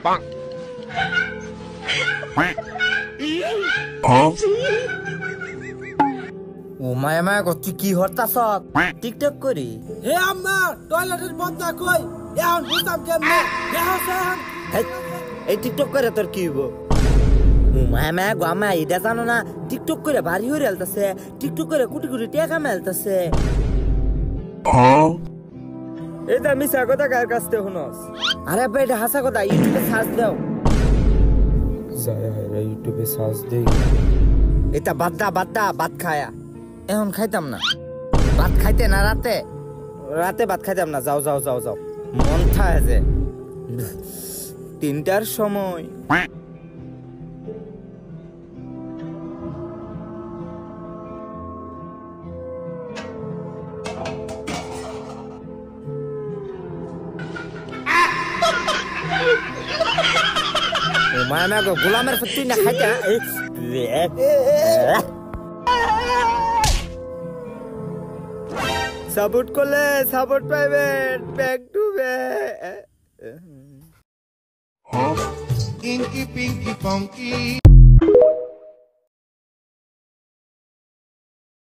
ও মায়া মায়া তুই কি হরতাছ? টিকটক করি? হে আম্মা টয়লেটের বন্ধা কই এখন বুঝতাম কেমনে এই টিকটক করে তোর কি হইব? ও মায়া মায়া গো আমা এটা জানো না টিকটক করে বাড়ি হয়ে আলতাছে, টিকটক করে কোটি কোটি টাকা মেলতাছে। এটা মিছা কথা কার কাছ থেকে শুনস? আরে ভাই এটা হাসা কথা, ইউটিউবে সার্চ দাও। যায় হায়রা ইউটিউবে সার্চ দেই। এটা বাদ খায়া এখন খাইতাম না। ভাত খাইতে না রাতে ভাত খাইতাম না। যাও যাও যাও যাও মন থাকে যে 3টার সময়। মায়া মায়া গোলামের তুই না খাইতা সাপোর্ট করলে support private back to back. Inky, pinky, funky.